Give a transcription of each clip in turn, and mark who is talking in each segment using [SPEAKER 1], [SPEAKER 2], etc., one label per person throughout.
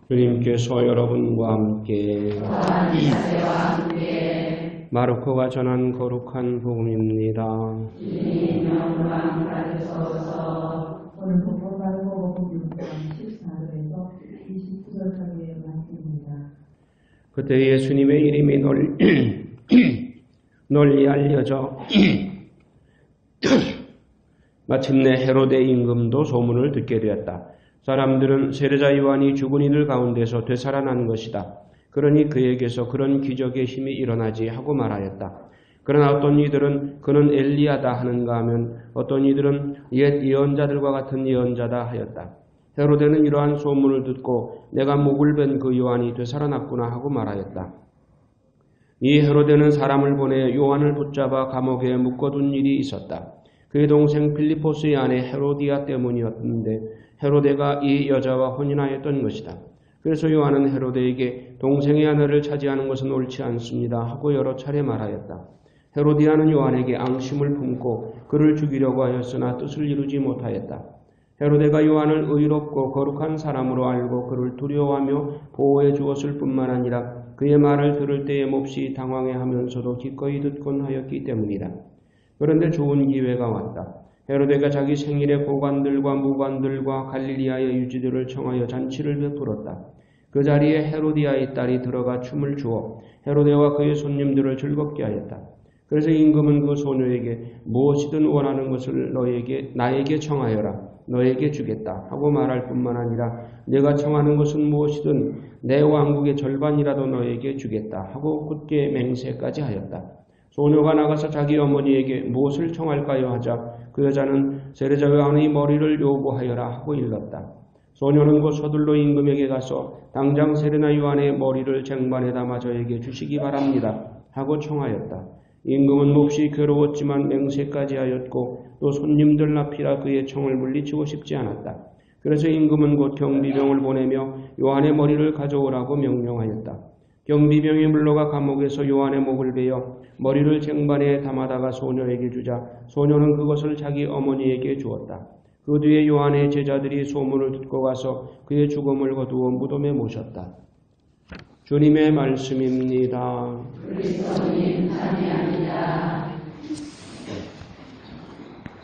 [SPEAKER 1] 주님께서 여러분과 함께 마르코가 전한 거룩한 복음입니다.
[SPEAKER 2] 주님 영광 받으소서. 오늘 복음 마르코 14절에서 29절까지의 말씀입니다.
[SPEAKER 1] 그때 예수님의 이름이 널리 알려져 마침내 헤로데 임금도 소문을 듣게 되었다. 사람들은 세례자 요한이 죽은 이들 가운데서 되살아난 것이다. 그러니 그에게서 그런 기적의 힘이 일어나지 하고 말하였다. 그러나 어떤 이들은 그는 엘리야다 하는가 하면 어떤 이들은 옛 예언자들과 같은 예언자다 하였다. 헤로데는 이러한 소문을 듣고 내가 목을 벤 그 요한이 되살아났구나 하고 말하였다. 이 헤로데는 사람을 보내 요한을 붙잡아 감옥에 묶어둔 일이 있었다. 그의 동생 빌립보스의 아내 헤로디아 때문이었는데 헤로데가 이 여자와 혼인하였던 것이다. 그래서 요한은 헤로데에게 동생의 아내를 차지하는 것은 옳지 않습니다 하고 여러 차례 말하였다. 헤로디아는 요한에게 앙심을 품고 그를 죽이려고 하였으나 뜻을 이루지 못하였다. 헤로데가 요한을 의롭고 거룩한 사람으로 알고 그를 두려워하며 보호해 주었을 뿐만 아니라 그의 말을 들을 때에 몹시 당황해하면서도 기꺼이 듣곤 하였기 때문이다. 그런데 좋은 기회가 왔다. 헤로데가 자기 생일에 고관들과 무관들과 갈릴리아의 유지들을 청하여 잔치를 베풀었다. 그 자리에 헤로디아의 딸이 들어가 춤을 추어 헤로데와 그의 손님들을 즐겁게 하였다. 그래서 임금은 그 소녀에게 무엇이든 원하는 것을 나에게 청하여라. 너에게 주겠다 하고 말할 뿐만 아니라 내가 청하는 것은 무엇이든 내 왕국의 절반이라도 너에게 주겠다 하고 굳게 맹세까지 하였다. 소녀가 나가서 자기 어머니에게 무엇을 청할까요 하자 그 여자는 세례자 요한의 머리를 요구하여라 하고 일렀다. 소녀는 곧 서둘러 임금에게 가서 당장 세례나 요한의 머리를 쟁반에 담아 저에게 주시기 바랍니다 하고 청하였다. 임금은 몹시 괴로웠지만 맹세까지 하였고 또 손님들 앞이라 그의 청을 물리치고 싶지 않았다. 그래서 임금은 곧 경비병을 보내며 요한의 머리를 가져오라고 명령하였다. 경비병이 물러가 감옥에서 요한의 목을 베어 머리를 쟁반에 담아다가 소녀에게 주자 소녀는 그것을 자기 어머니에게 주었다. 그 뒤에 요한의 제자들이 소문을 듣고 가서 그의 죽음을 거두어 무덤에 모셨다. 주님의 말씀입니다.
[SPEAKER 2] 그리스도님 찬양합니다.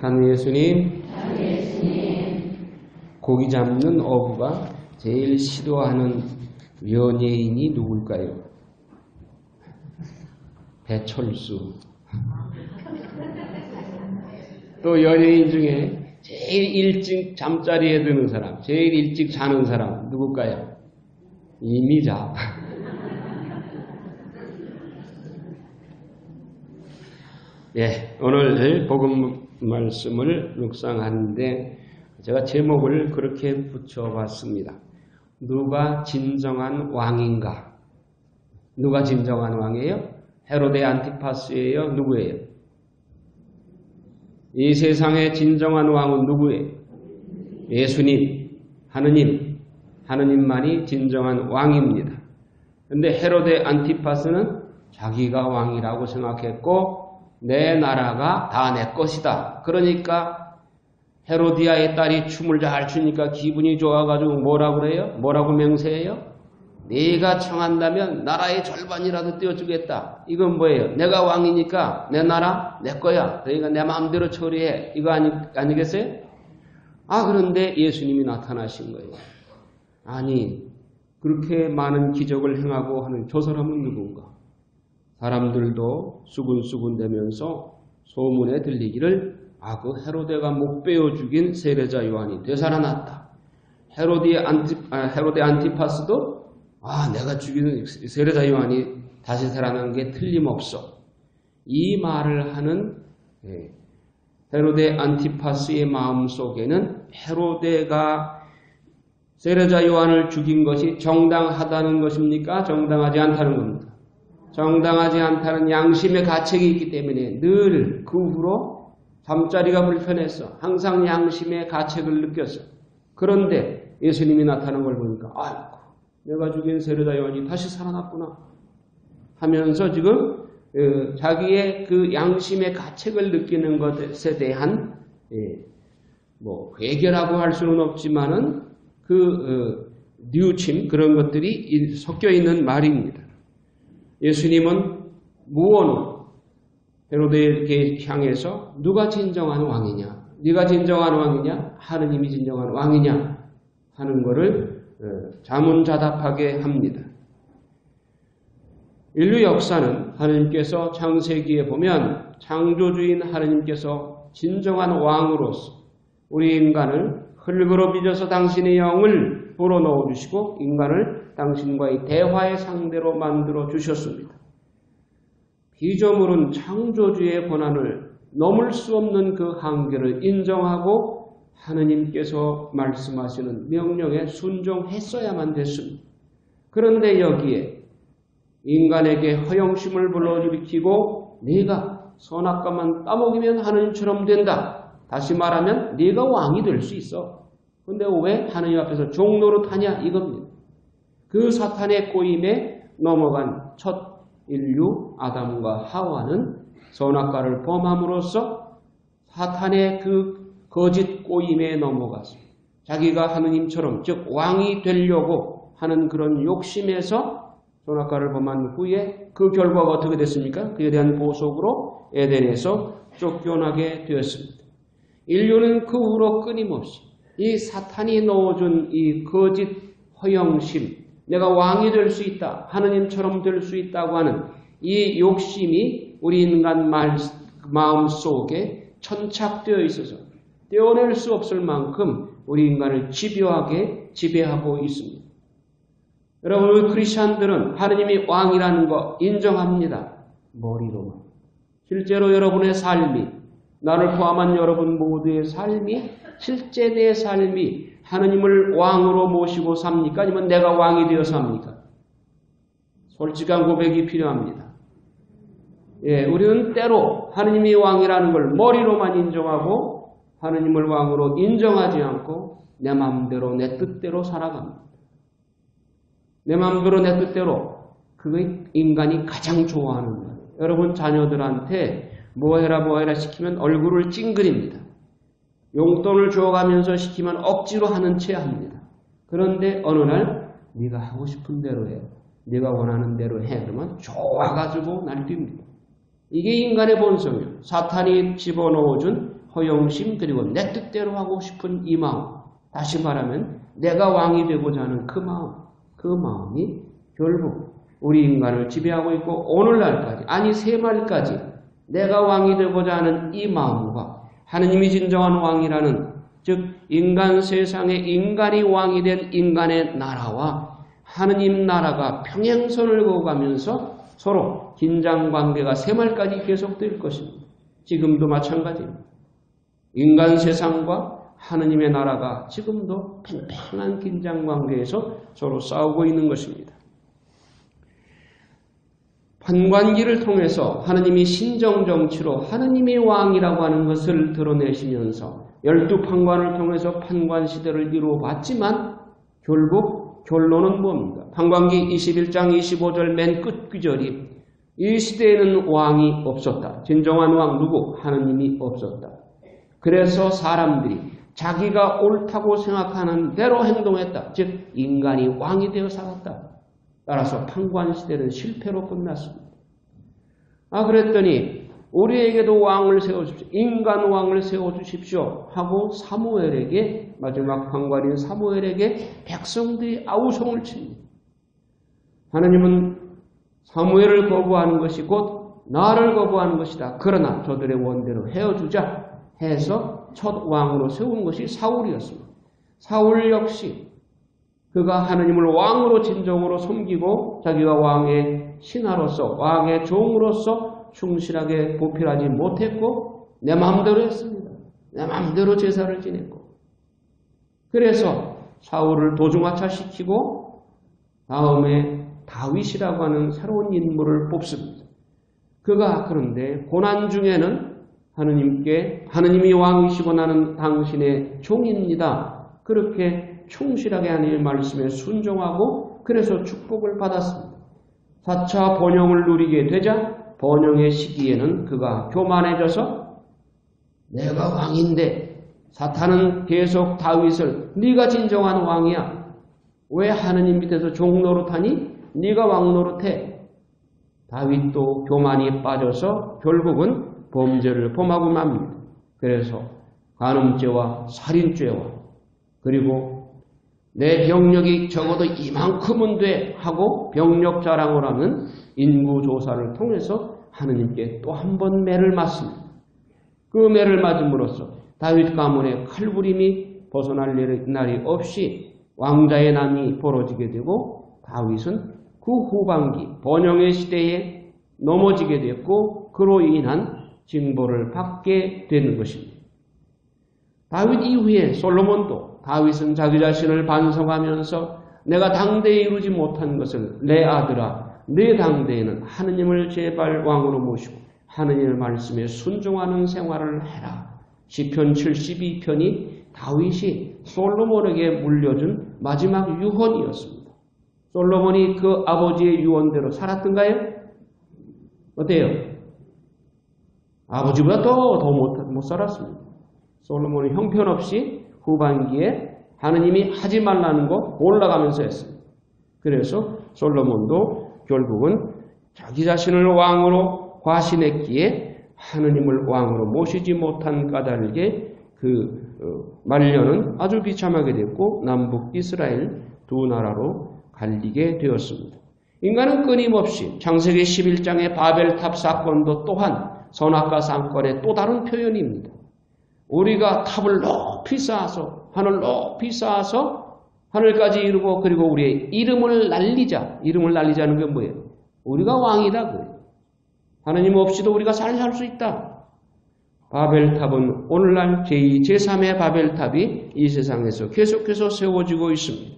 [SPEAKER 1] 산 예수님,
[SPEAKER 2] 예수님.
[SPEAKER 1] 고기 잡는 어부가 제일 싫어하는 연예인이 누굴까요? 배철수. 또 연예인 중에 제일 일찍 잠자리에 드는 사람, 제일 일찍 자는 사람 누굴까요? 이미자. 예, 오늘 복음 말씀을 묵상하는데 제가 제목을 그렇게 붙여봤습니다. 누가 진정한 왕인가? 누가 진정한 왕이에요? 헤로데 안티파스예요? 누구예요? 이 세상의 진정한 왕은 누구예요? 예수님, 하느님만이 진정한 왕입니다. 근데 헤로데 안티파스는 자기가 왕이라고 생각했고 내 나라가 다 내 것이다. 그러니까 헤로디아의 딸이 춤을 잘 추니까 기분이 좋아가지고 뭐라고 그래요? 뭐라고 맹세해요? 네가 청한다면 나라의 절반이라도 떼어주겠다. 이건 뭐예요? 내가 왕이니까 내 나라 내 거야. 그러니까 내 마음대로 처리해. 이거 아니겠어요? 그런데 예수님이 나타나신 거예요. 아니, 그렇게 많은 기적을 행하고 하는 저 사람은 누군가? 사람들도 수군수군 대면서 소문에 들리기를 그 헤로데가 목 베어 죽인 세례자 요한이 되살아났다. 헤로데 안티파스도 내가 죽인 세례자 요한이 다시 살아난 게 틀림없어. 이 말을 하는 헤로데 안티파스의 마음속에는 헤로데가 세례자 요한을 죽인 것이 정당하다는 것입니까? 정당하지 않다는 겁니다. 정당하지 않다는 양심의 가책이 있기 때문에 늘 그 후로 잠자리가 불편했어. 항상 양심의 가책을 느꼈어. 그런데 예수님이 나타난 걸 보니까 내가 죽인 세례자 요한이 다시 살아났구나 하면서 지금 자기의 그 양심의 가책을 느끼는 것에 대한 회개라고 할 수는 없지만은 뉘우침 그런 것들이 섞여 있는 말입니다. 예수님은 무언으로 헤로데에게 향해서 누가 진정한 왕이냐? 네가 진정한 왕이냐? 하느님이 진정한 왕이냐? 하는 것을 자문자답하게 합니다. 인류 역사는 하느님께서 창세기에 보면 창조주인 하느님께서 진정한 왕으로서 우리 인간을 흙으로 빚어서 당신의 영을 불어넣어 주시고 인간을 당신과의 대화의 상대로 만들어 주셨습니다. 피조물은 창조주의 권한을 넘을 수 없는 그 한계를 인정하고 하느님께서 말씀하시는 명령에 순종했어야만 됐습니다. 그런데 여기에 인간에게 허영심을 불러일으키고 네가 선악과만 따먹이면 하느님처럼 된다. 다시 말하면 네가 왕이 될 수 있어. 근데 왜 하느님 앞에서 종노릇하냐 이겁니다. 그 사탄의 꼬임에 넘어간 첫 인류 아담과 하와는 선악과를 범함으로써 사탄의 그 거짓 꼬임에 넘어갔습니다. 자기가 하느님처럼 즉 왕이 되려고 하는 그런 욕심에서 선악과를 범한 후에 그 결과가 어떻게 됐습니까? 그에 대한 보석으로 에덴에서 쫓겨나게 되었습니다. 인류는 그 후로 끊임없이 이 사탄이 넣어준 이 거짓 허영심, 내가 왕이 될 수 있다, 하느님처럼 될 수 있다고 하는 이 욕심이 우리 인간 마음속에 천착되어 있어서 떼어낼 수 없을 만큼 우리 인간을 집요하게 지배하고 있습니다. 여러분, 우리 크리스찬들은 하느님이 왕이라는 거 인정합니다. 머리로만. 실제로 여러분의 삶이, 나를 포함한 여러분 모두의 삶이, 실제 내 삶이 하느님을 왕으로 모시고 삽니까? 아니면 내가 왕이 되어 삽니까? 솔직한 고백이 필요합니다. 우리는 때로 하느님이 왕이라는 걸 머리로만 인정하고 하느님을 왕으로 인정하지 않고 내 마음대로 내 뜻대로 살아갑니다. 내 마음대로 내 뜻대로 그게 인간이 가장 좋아하는 거예요. 여러분 자녀들한테 뭐해라 시키면 얼굴을 찡그립니다. 용돈을 줘가면서 시키면 억지로 하는 채 합니다. 그런데 어느 날 네가 하고 싶은 대로 해. 네가 원하는 대로 해. 그러면 좋아가지고 날뛰입니다. 이게 인간의 본성이에요. 사탄이 집어넣어준 허영심 그리고 내 뜻대로 하고 싶은 이 마음. 다시 말하면 내가 왕이 되고자 하는 그 마음이 결국 우리 인간을 지배하고 있고 오늘날까지 아니 새말까지 내가 왕이 되고자 하는 이 마음과 하느님이 진정한 왕이라는 즉 인간 세상에 인간이 왕이 된 인간의 나라와 하느님 나라가 평행선을 그어가면서 서로 긴장관계가 새말까지 계속될 것입니다. 지금도 마찬가지입니다. 인간 세상과 하느님의 나라가 지금도 팽팽한 긴장관계에서 서로 싸우고 있는 것입니다. 판관기를 통해서 하느님이 신정정치로 하느님이 왕이라고 하는 것을 드러내시면서 12판관을 통해서 판관시대를 이루어봤지만 결국 결론은 뭡니까? 판관기 21장 25절 맨 끝 구절이 이 시대에는 왕이 없었다. 진정한 왕 누구? 하느님이 없었다. 그래서 사람들이 자기가 옳다고 생각하는 대로 행동했다. 즉 인간이 왕이 되어 살았다. 따라서 판관시대는 실패로 끝났습니다. 그랬더니 우리에게도 왕을 세워주십시오. 인간 왕을 세워주십시오. 하고 사무엘에게 마지막 판관인 사무엘에게 백성들이 아우성을 칩니다. 하나님은 사무엘을 거부하는 것이 곧 나를 거부하는 것이다. 그러나 저들의 원대로 헤어주자 해서 첫 왕으로 세운 것이 사울이었습니다. 사울 역시 그가 하느님을 왕으로 진정으로 섬기고 자기가 왕의 신하로서 왕의 종으로서 충실하게 보필하지 못했고 내 마음대로 했습니다. 내 마음대로 제사를 지냈고 그래서 사울을 도중하차시키고 다음에 다윗이라고 하는 새로운 인물을 뽑습니다. 그가 그런데 고난 중에는 하느님이 왕이시고 나는 당신의 종입니다. 그렇게 충실하게 하나님의 말씀에 순종하고 그래서 축복을 받았습니다. 4차 번영을 누리게 되자 번영의 시기에는 그가 교만해져서 내가 왕인데 사탄은 계속 다윗을 네가 진정한 왕이야. 왜 하느님 밑에서 종 노릇하니? 네가 왕 노릇해. 다윗도 교만이 빠져서 결국은 범죄를 범하고 맙니다. 그래서 간음죄와 살인죄와 그리고 내 병력이 적어도 이만큼은 돼 하고 병력 자랑을 하는 인구조사를 통해서 하느님께 또 한 번 매를 맞습니다. 그 매를 맞음으로써 다윗 가문의 칼부림이 벗어날 날이 없이 왕자의 난이 벌어지게 되고 다윗은 그 후반기 번영의 시대에 넘어지게 되었고 그로 인한 징벌을 받게 되는 것입니다. 다윗 이후에 솔로몬도 다윗은 자기 자신을 반성하면서 내가 당대에 이루지 못한 것을 내 아들아 내 당대에는 하느님을 제발 왕으로 모시고 하느님의 말씀에 순종하는 생활을 해라. 시편 72편이 다윗이 솔로몬에게 물려준 마지막 유언이었습니다. 솔로몬이 그 아버지의 유언대로 살았던가요? 어때요? 아버지보다 더 못 살았습니다. 솔로몬은 형편없이 후반기에 하느님이 하지 말라는 거 올라가면서 했습니다. 그래서 솔로몬도 결국은 자기 자신을 왕으로 과신했기에 하느님을 왕으로 모시지 못한 까닭에 말년은 아주 비참하게 됐고 남북 이스라엘 두 나라로 갈리게 되었습니다. 인간은 끊임없이 창세기 11장의 바벨탑 사건도 또한 선악과 상권의 또 다른 표현입니다. 우리가 탑을 높이 쌓아서 하늘 높이 쌓아서 하늘까지 이루고 그리고 우리의 이름을 날리자. 이름을 날리자는 게 뭐예요? 우리가 왕이다. 그래요. 하느님 없이도 우리가 잘 살 수 있다. 바벨탑은 오늘날 제2, 제3의 바벨탑이 이 세상에서 계속해서 세워지고 있습니다.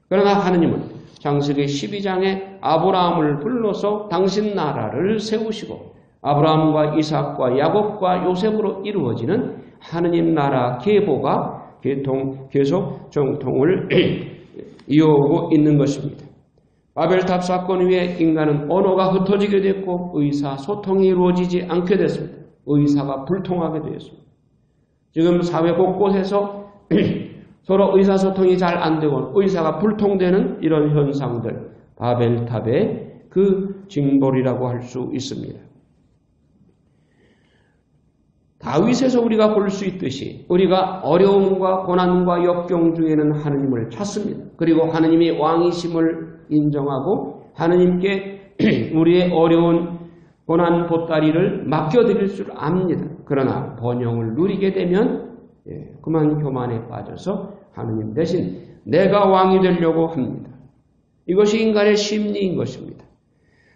[SPEAKER 1] 그러나 하느님은 창세기 12장에 아브라함을 불러서 당신 나라를 세우시고 아브라함과 이삭과 야곱과 요셉으로 이루어지는 하느님 나라 계보가 계속 정통을 이어오고 있는 것입니다. 바벨탑 사건 후에 인간은 언어가 흩어지게 됐고 의사소통이 이루어지지 않게 됐습니다. 의사가 불통하게 되었습니다. 지금 사회 곳곳에서 서로 의사소통이 잘 안 되고 의사가 불통되는 이런 현상들, 바벨탑의 그 징벌이라고 할 수 있습니다. 다윗에서 우리가 볼 수 있듯이 우리가 어려움과 고난과 역경 중에는 하느님을 찾습니다. 그리고 하느님이 왕이심을 인정하고 하느님께 우리의 어려운 고난 보따리를 맡겨드릴 줄 압니다. 그러나 번영을 누리게 되면 그만 교만에 빠져서 하느님 대신 내가 왕이 되려고 합니다. 이것이 인간의 심리인 것입니다.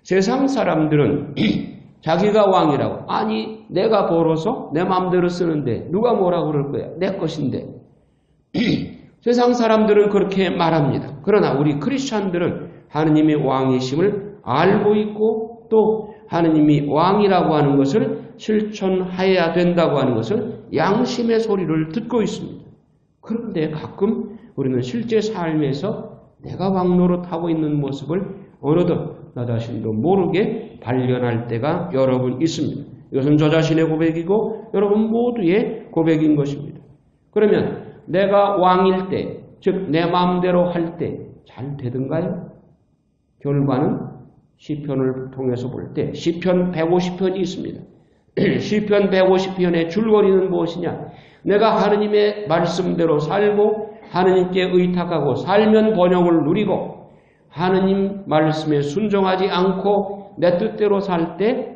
[SPEAKER 1] 세상 사람들은 자기가 왕이라고 아니 내가 벌어서 내 마음대로 쓰는데 누가 뭐라고 그럴 거야. 내 것인데. 세상 사람들은 그렇게 말합니다. 그러나 우리 크리스찬들은 하느님의 왕이심을 알고 있고 또 하느님이 왕이라고 하는 것을 실천해야 된다고 하는 것을 양심의 소리를 듣고 있습니다. 그런데 가끔 우리는 실제 삶에서 내가 왕 노릇하고 있는 모습을 어느덧 나 자신도 모르게 발견할 때가 여러 번 있습니다. 이것은 저 자신의 고백이고 여러분 모두의 고백인 것입니다. 그러면 내가 왕일 때, 즉 내 마음대로 할 때 잘 되던가요? 결과는 시편을 통해서 볼 때 시편 150편이 있습니다. 시편 150편의 줄거리는 무엇이냐? 내가 하느님의 말씀대로 살고 하느님께 의탁하고 살면 번영을 누리고 하느님 말씀에 순종하지 않고 내 뜻대로 살 때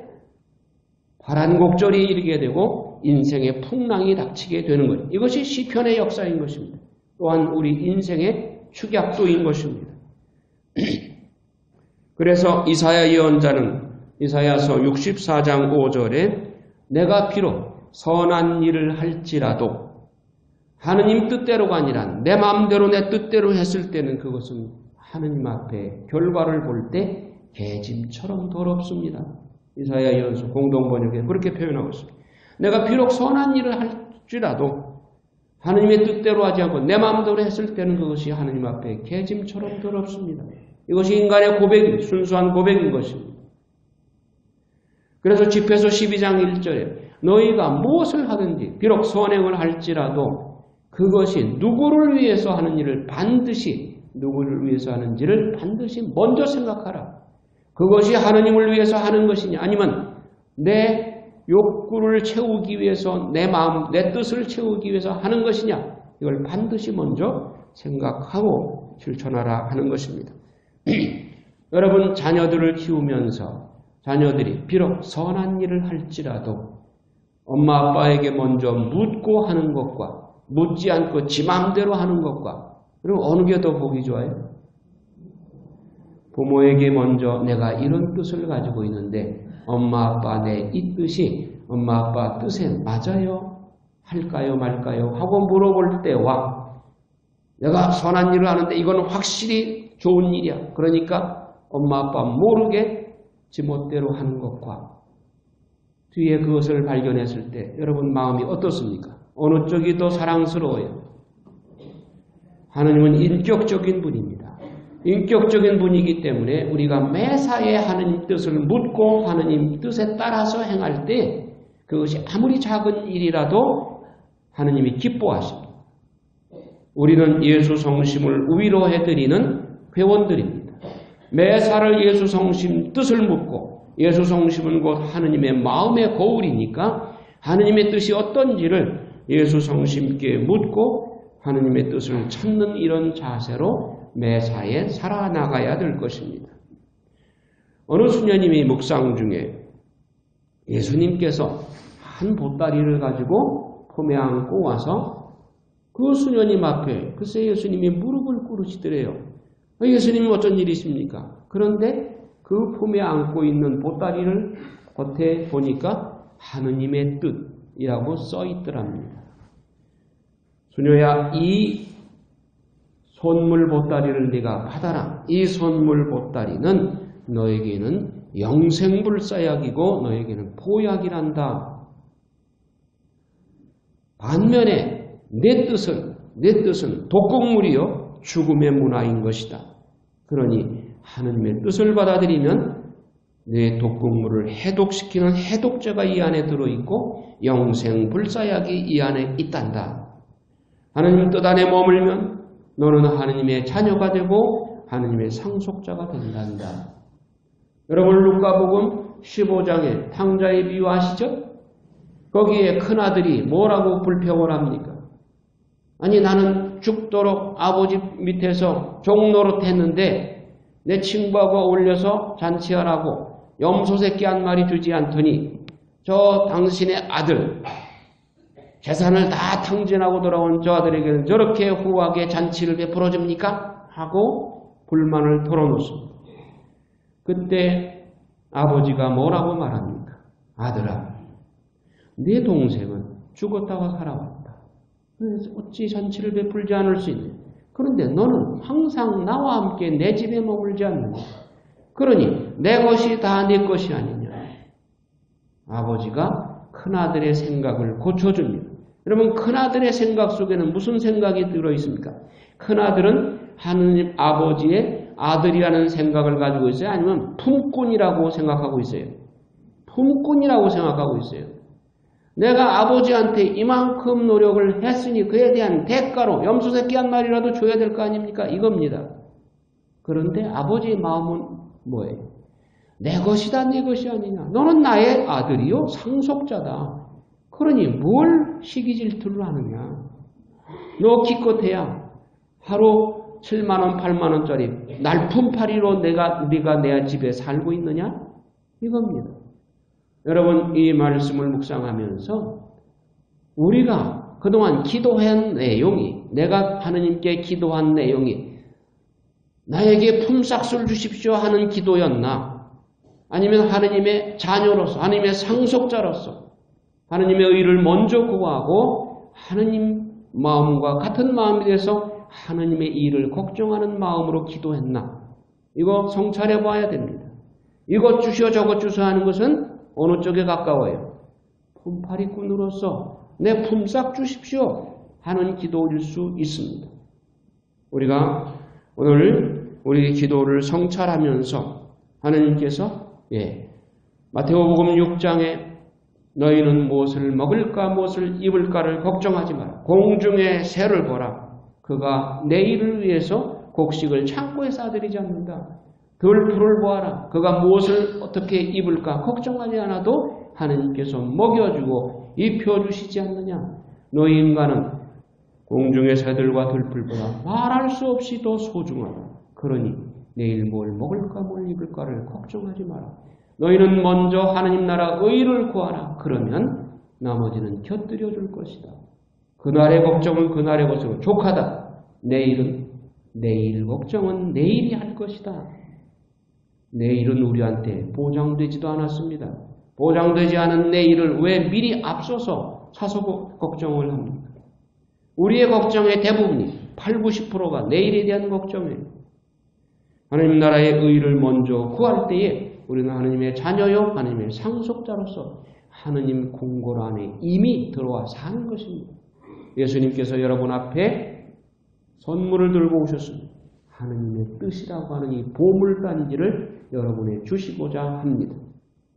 [SPEAKER 1] 바란곡절이 이르게 되고 인생의 풍랑이 닥치게 되는 것. 이것이 시편의 역사인 것입니다. 또한 우리 인생의 축약도인 것입니다. 그래서 이사야 예언자는 이사야서 64장 5절에 내가 비록 선한 일을 할지라도 하느님 뜻대로가 아니라 내 마음대로 내 뜻대로 했을 때는 그것은 하느님 앞에 결과를 볼 때 개짐처럼 더럽습니다. 이사야 예언서 공동번역에 그렇게 표현하고 있습니다. 내가 비록 선한 일을 할지라도 하느님의 뜻대로 하지 않고 내 마음대로 했을 때는 그것이 하느님 앞에 개짐처럼 더럽습니다. 이것이 인간의 고백이 순수한 고백인 것입니다. 그래서 집회서 12장 1절에 너희가 무엇을 하든지 비록 선행을 할지라도 그것이 누구를 위해서 하는 일을 반드시 누구를 위해서 하는지를 반드시 먼저 생각하라. 그것이 하느님을 위해서 하는 것이냐 아니면 내 욕구를 채우기 위해서 내 마음, 내 뜻을 채우기 위해서 하는 것이냐 이걸 반드시 먼저 생각하고 실천하라 하는 것입니다. 여러분 자녀들을 키우면서 자녀들이 비록 선한 일을 할지라도 엄마 아빠에게 먼저 묻고 하는 것과 묻지 않고 지 마음대로 하는 것과 그리고 어느 게 더 보기 좋아요? 부모에게 먼저 내가 이런 뜻을 가지고 있는데 엄마 아빠 내 이 뜻이 엄마 아빠 뜻에 맞아요? 할까요 말까요? 하고 물어볼 때와 내가 선한 일을 하는데 이건 확실히 좋은 일이야. 그러니까 엄마 아빠 모르게 지멋대로 하는 것과 뒤에 그것을 발견했을 때 여러분 마음이 어떻습니까? 어느 쪽이 더 사랑스러워요? 하느님은 인격적인 분입니다. 인격적인 분이기 때문에 우리가 매사에 하느님 뜻을 묻고 하느님 뜻에 따라서 행할 때 그것이 아무리 작은 일이라도 하느님이 기뻐하십니다. 우리는 예수 성심을 위로해드리는 회원들입니다. 매사를 예수 성심 뜻을 묻고 예수 성심은 곧 하느님의 마음의 거울이니까 하느님의 뜻이 어떤지를 예수 성심께 묻고 하느님의 뜻을 찾는 이런 자세로 매사에 살아나가야 될 것입니다. 어느 수녀님이 묵상 중에 예수님께서 한 보따리를 가지고 품에 안고 와서 그 수녀님 앞에 글쎄 예수님이 무릎을 꿇으시더래요. 예수님이 어쩐 일이십니까? 그런데 그 품에 안고 있는 보따리를 겉에 보니까 하느님의 뜻이라고 써 있더랍니다. 수녀야 이 손물 보따리를 네가 받아라. 이 손물 보따리는 너에게는 영생불사약이고 너에게는 보약이란다. 반면에 내 뜻은 독극물이요 죽음의 문화인 것이다. 그러니 하느님의 뜻을 받아들이면 내 독극물을 해독시키는 해독제가 이 안에 들어있고 영생불사약이 이 안에 있단다. 하느님 뜻 안에 머물면 너는 하느님의 자녀가 되고 하느님의 상속자가 된단다. 여러분 루카복음 15장에 탕자의 비유 아시죠? 거기에 큰아들이 뭐라고 불평을 합니까? 아니 나는 죽도록 아버지 밑에서 종노릇 했는데 내 친구하고 어울려서 잔치하라고 염소 새끼 한 마리 주지 않더니 저 당신의 아들 재산을 다 탕진하고 돌아온 저 아들에게는 저렇게 후하게 잔치를 베풀어 줍니까? 하고 불만을 털어놓습니다. 그때 아버지가 뭐라고 말합니까? 아들아, 네 동생은 죽었다가 살아왔다. 그래서 어찌 잔치를 베풀지 않을 수 있냐? 그런데 너는 항상 나와 함께 내 집에 머물지 않는다. 그러니 내 것이 다 네 것이 아니냐. 아버지가 큰아들의 생각을 고쳐줍니다. 여러분 큰아들의 생각 속에는 무슨 생각이 들어있습니까? 큰아들은 하느님 아버지의 아들이라는 생각을 가지고 있어요? 아니면 품꾼이라고 생각하고 있어요? 품꾼이라고 생각하고 있어요. 내가 아버지한테 이만큼 노력을 했으니 그에 대한 대가로 염소 새끼 한 마리라도 줘야 될 거 아닙니까? 이겁니다. 그런데 아버지의 마음은 뭐예요? 내 것이다 내 것이 아니냐. 너는 나의 아들이요 상속자다. 그러니 뭘 시기 질투를 하느냐. 너 기껏해야 하루 7만원 8만원짜리 날품팔이로 네가 내 집에 살고 있느냐? 이겁니다. 여러분 이 말씀을 묵상하면서 우리가 그동안 기도한 내용이 내가 하느님께 기도한 내용이 나에게 품삯을 주십시오 하는 기도였나? 아니면 하느님의 자녀로서 하느님의 상속자로서 하느님의 의를 먼저 구하고 하느님 마음과 같은 마음이 돼서 하느님의 일을 걱정하는 마음으로 기도했나? 이거 성찰해 봐야 됩니다. 이것 주시오 저것 주시오 하는 것은 어느 쪽에 가까워요? 품팔이꾼으로서 내 품삯 주십시오 하는 기도일 수 있습니다. 우리가 오늘 우리 기도를 성찰하면서 하느님께서 마태복음 6장에 너희는 무엇을 먹을까 무엇을 입을까를 걱정하지 마라. 공중의 새를 보라. 그가 내일을 위해서 곡식을 창고에 싸들이지 않는다. 들풀을 보아라. 그가 무엇을 어떻게 입을까 걱정하지 않아도 하느님께서 먹여주고 입혀주시지 않느냐. 너희 인간은 공중의 새들과 들풀보다 말할 수 없이 더 소중하다. 그러니 내일 뭘 먹을까 뭘 입을까를 걱정하지 마라. 너희는 먼저 하느님 나라 의를 구하라. 그러면 나머지는 곁들여 줄 것이다. 그날의 걱정은 그날의 것으로 족하다. 내일 걱정은 내일이 할 것이다. 내일은 우리한테 보장되지도 않았습니다. 보장되지 않은 내일을 왜 미리 앞서서 사서 걱정을 합니까? 우리의 걱정의 대부분이 80, 90%가 내일에 대한 걱정이에요. 하나님 나라의 의를 먼저 구할 때에 우리는 하나님의 자녀요, 하나님의 상속자로서 하나님 궁궐 안에 이미 들어와 사는 것입니다. 예수님께서 여러분 앞에 선물을 들고 오셨습니다. 하나님의 뜻이라고 하는 이 보물단지를 여러분에 주시고자 합니다.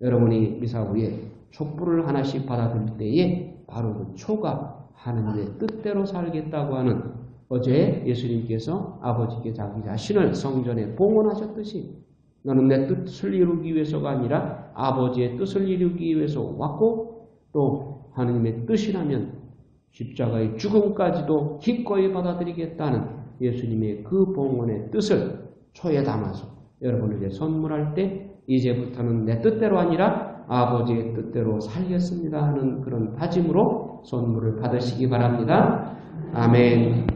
[SPEAKER 1] 여러분이 미사 후에 촛불을 하나씩 받아들일 때에 바로 그 초가 하나님의 뜻대로 살겠다고 하는 어제 예수님께서 아버지께 자기 자신을 성전에 봉헌하셨듯이 너는 내 뜻을 이루기 위해서가 아니라 아버지의 뜻을 이루기 위해서 왔고 또 하나님의 뜻이라면 십자가의 죽음까지도 기꺼이 받아들이겠다는 예수님의 그 봉헌의 뜻을 초에 담아서 여러분에게 선물할 때 이제부터는 내 뜻대로 아니라 아버지의 뜻대로 살겠습니다 하는 그런 다짐으로 선물을 받으시기 바랍니다. 아멘.